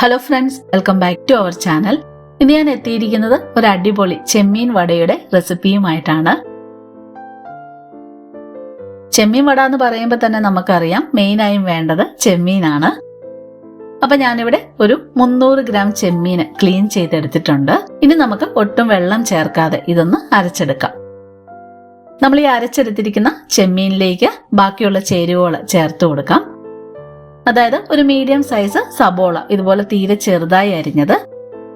Hello friends, welcome back to our channel. ഇന്ന് ഞാൻ എത്തിയിരിക്കുന്നത് ഒരു അടിപൊളി ചെമ്മീൻ വടയുടെ റെസിപ്പിയുമായിട്ടാണ്. ചെമ്മീൻ വട എന്ന് പറയുമ്പോൾ തന്നെ നമുക്കറിയാം മെയിനായും വേണ്ടത് ചെമ്മീനാണ്. അപ്പൊ ഞാനിവിടെ ഒരു 300 ഗ്രാം ചെമ്മീൻ ക്ലീൻ ചെയ്തെടുത്തിട്ടുണ്ട്. ഇനി നമുക്ക് ഒട്ടും വെള്ളം ചേർക്കാതെ ഇതൊന്ന് അരച്ചെടുക്കാം. നമ്മൾ ഈ അരച്ചെടുത്തിരിക്കുന്ന ചെമ്മീനിലേക്ക് ബാക്കിയുള്ള ചേരുവകൾ ചേർത്ത് കൊടുക്കാം. അതായത് ഒരു മീഡിയം സൈസ് സബോള ഇതുപോലെ തീരെ ചെറുതായി അരിഞ്ഞത്.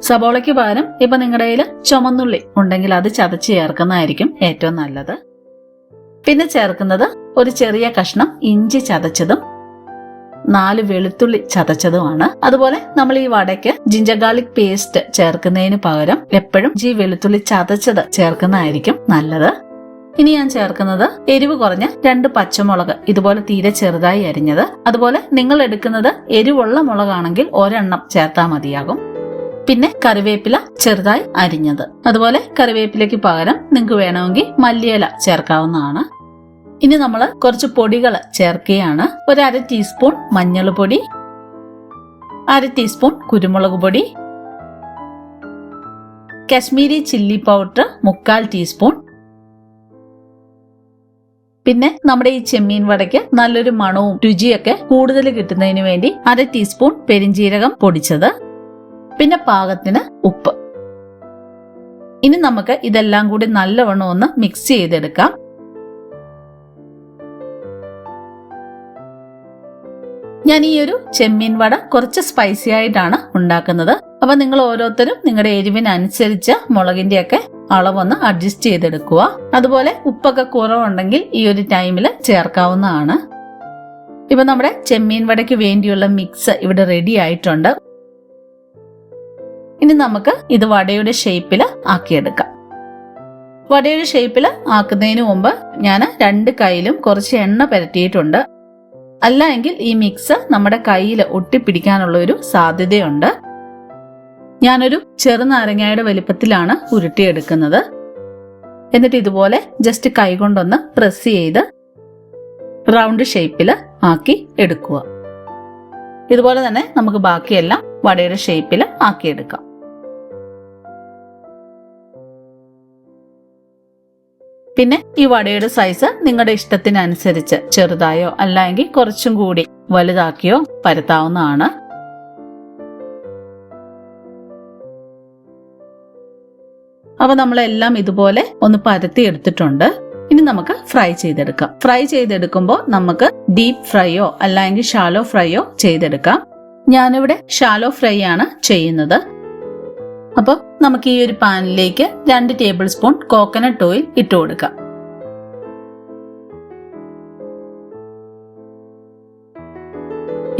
സബോളയ്ക്ക് പകരം ഇപ്പൊ നിങ്ങളുടെ കയ്യിൽ ചുമന്നുള്ളി ഉണ്ടെങ്കിൽ അത് ചതച്ച് ചേർക്കുന്നതായിരിക്കും ഏറ്റവും നല്ലത്. പിന്നെ ചേർക്കുന്നത് ഒരു ചെറിയ കഷ്ണം ഇഞ്ചി ചതച്ചതും 4 വെളുത്തുള്ളി ചതച്ചതുമാണ്. അതുപോലെ നമ്മൾ ഈ വടയ്ക്ക് ജിഞ്ചർ ഗാർലിക് പേസ്റ്റ് ചേർക്കുന്നതിന് പകരം എപ്പോഴും വെളുത്തുള്ളി ചതച്ചത് ചേർക്കുന്നതായിരിക്കും നല്ലത്. ഇനി ഞാൻ ചേർക്കുന്നത് എരിവ് കുറഞ്ഞ 2 പച്ചമുളക് ഇതുപോലെ തീരെ ചെറുതായി അരിഞ്ഞത്. അതുപോലെ നിങ്ങൾ എടുക്കുന്നത് എരിവുള്ള മുളകാണെങ്കിൽ ഒരെണ്ണം ചേർത്താൽ മതിയാകും. പിന്നെ കറിവേപ്പില ചെറുതായി അരിഞ്ഞത്. അതുപോലെ കറിവേപ്പിലയ്ക്ക് പകരം നിങ്ങൾക്ക് വേണമെങ്കിൽ മല്ലിയില ചേർക്കാവുന്നതാണ്. ഇനി നമ്മൾ കുറച്ച് പൊടികൾ ചേർക്കുകയാണ്. 1/2 ടീസ്പൂൺ മഞ്ഞൾപ്പൊടി, 1/2 ടീസ്പൂൺ കുരുമുളക് പൊടി, കശ്മീരി ചില്ലി പൗഡർ 1/4 ടീസ്പൂൺ. പിന്നെ നമ്മുടെ ഈ ചെമ്മീൻ വടയ്ക്ക് നല്ലൊരു മണവും രുചിയൊക്കെ കൂടുതൽ കിട്ടുന്നതിന് വേണ്ടി 1/2 ടീസ്പൂൺ പെരിഞ്ജീരകം പൊടിച്ചത്, പിന്നെ പാകത്തിന് ഉപ്പ്. ഇനി നമുക്ക് ഇതെല്ലാം കൂടി നല്ലവണ്ണം ഒന്ന് മിക്സ് ചെയ്തെടുക്കാം. ഞാൻ ഈ ഒരു ചെമ്മീൻ വട കുറച്ച് സ്പൈസി ആയിട്ടാണ് ഉണ്ടാക്കുന്നത്. അപ്പൊ നിങ്ങൾ ഓരോരുത്തരും നിങ്ങളുടെ എരിവിനനുസരിച്ച് മുളകിന്റെയൊക്കെ അളവൊന്ന് അഡ്ജസ്റ്റ് ചെയ്തെടുക്കുക. അതുപോലെ ഉപ്പൊക്കെ കുറവുണ്ടെങ്കിൽ ഈ ഒരു ടൈമിൽ ചേർക്കാവുന്നതാണ്. ഇപ്പൊ നമ്മുടെ ചെമ്മീൻ വടയ്ക്ക് വേണ്ടിയുള്ള മിക്സ് ഇവിടെ റെഡി ആയിട്ടുണ്ട്. ഇനി നമുക്ക് ഇത് വടയുടെ ഷേപ്പിൽ ആക്കിയെടുക്കാം. വടയുടെ ഷേപ്പിൽ ആക്കുന്നതിന് മുമ്പ് ഞാൻ 2 കൈയിലും കുറച്ച് എണ്ണ പുരട്ടിയിട്ടുണ്ട്. അല്ല എങ്കിൽ ഈ മിക്സ് നമ്മുടെ കയ്യിൽ ഒട്ടിപ്പിടിക്കാനുള്ള ഒരു സാധ്യതയുണ്ട്. ഞാനൊരു ചെറുനാരങ്ങയുടെ വലിപ്പത്തിലാണ് ഉരുട്ടിയെടുക്കുന്നത്. എന്നിട്ട് ഇതുപോലെ ജസ്റ്റ് കൈകൊണ്ടൊന്ന് പ്രസ് ചെയ്ത് റൗണ്ട് ഷേപ്പിൽ ആക്കി എടുക്കുക. ഇതുപോലെ തന്നെ നമുക്ക് ബാക്കിയെല്ലാം വടയുടെ ഷേപ്പിൽ ആക്കിയെടുക്കാം. പിന്നെ ഈ വടയുടെ സൈസ് നിങ്ങളുടെ ഇഷ്ടത്തിനനുസരിച്ച് ചെറുതായോ അല്ലെങ്കിൽ കുറച്ചും കൂടി വലുതാക്കിയോ പരത്താവുന്നതാണ്. അപ്പൊ നമ്മളെല്ലാം ഇതുപോലെ ഒന്ന് പരത്തി എടുത്തിട്ടുണ്ട്. ഇനി നമുക്ക് ഫ്രൈ ചെയ്തെടുക്കാം. ഫ്രൈ ചെയ്തെടുക്കുമ്പോൾ നമുക്ക് ഡീപ്പ് ഫ്രൈയോ അല്ലെങ്കിൽ ഷാലോ ഫ്രൈയോ ചെയ്തെടുക്കാം. ഞാനിവിടെ ഷാലോ ഫ്രൈ ആണ് ചെയ്യുന്നത്. അപ്പൊ നമുക്ക് ഈ ഒരു പാനിലേക്ക് 2 ടേബിൾ സ്പൂൺ കോക്കനട്ട് ഓയിൽ ഇട്ട് കൊടുക്കാം.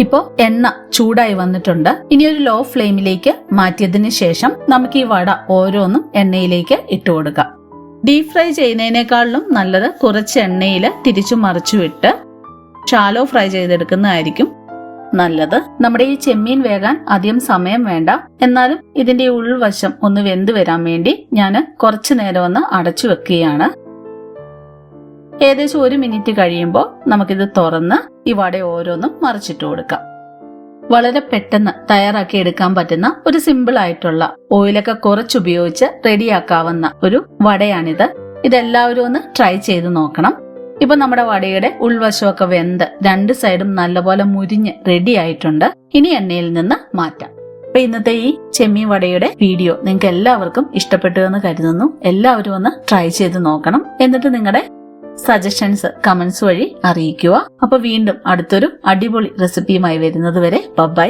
ഇപ്പോ എണ്ണ ചൂടായി വന്നിട്ടുണ്ട്. ഇനി ഒരു ലോ ഫ്ലെയിമിലേക്ക് മാറ്റിയതിന് ശേഷം നമുക്ക് ഈ വട ഓരോന്നും എണ്ണയിലേക്ക് ഇട്ട് കൊടുക്കാം. ഡീപ് ഫ്രൈ ചെയ്യുന്നതിനേക്കാളും നല്ലത് കുറച്ച് എണ്ണയിൽ തിരിച്ചു മറിച്ചു വിട്ട് ഷാലോ ഫ്രൈ ചെയ്തെടുക്കുന്നതായിരിക്കും നല്ലത്. നമ്മുടെ ഈ ചെമ്മീൻ വേകാൻ അധികം സമയം വേണ്ട. എന്നാലും ഇതിന്റെ ഉൾവശം ഒന്ന് വെന്ത് വരാൻ വേണ്ടി ഞാൻ കുറച്ചു നേരം ഒന്ന് അടച്ചു വെക്കുകയാണ്. ഏകദേശം 1 മിനിറ്റ് കഴിയുമ്പോൾ നമുക്കിത് തുറന്ന് ഈ വട ഓരോന്നും മറിച്ചിട്ട് കൊടുക്കാം. വളരെ പെട്ടെന്ന് തയ്യാറാക്കി എടുക്കാൻ പറ്റുന്ന ഒരു സിമ്പിൾ ആയിട്ടുള്ള ഓയിലൊക്കെ കുറച്ചുപയോഗിച്ച് റെഡിയാക്കാവുന്ന ഒരു വടയാണിത്. ഇതെല്ലാവരും ഒന്ന് ട്രൈ ചെയ്ത് നോക്കണം. ഇപ്പൊ നമ്മുടെ വടയുടെ ഉൾവശമൊക്കെ വെന്ത് 2 സൈഡും നല്ലപോലെ മുരിഞ്ഞ് റെഡി ആയിട്ടുണ്ട്. ഇനി എണ്ണയിൽ നിന്ന് മാറ്റാം. അപ്പൊ ഇന്നത്തെ ഈ ചെമ്മീൻ വടയുടെ വീഡിയോ നിങ്ങൾക്ക് എല്ലാവർക്കും ഇഷ്ടപ്പെട്ടു എന്ന് കരുതുന്നു. എല്ലാവരും ഒന്ന് ട്രൈ ചെയ്ത് നോക്കണം. എന്നിട്ട് നിങ്ങളുടെ സജഷൻസ് കമന്റ്സ് വഴി അറിയിക്കുക. അപ്പൊ വീണ്ടും അടുത്തൊരു അടിപൊളി റെസിപ്പിയുമായി വരുന്നത് വരെ ബൈ,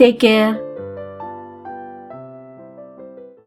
ടേക്ക് കെയർ.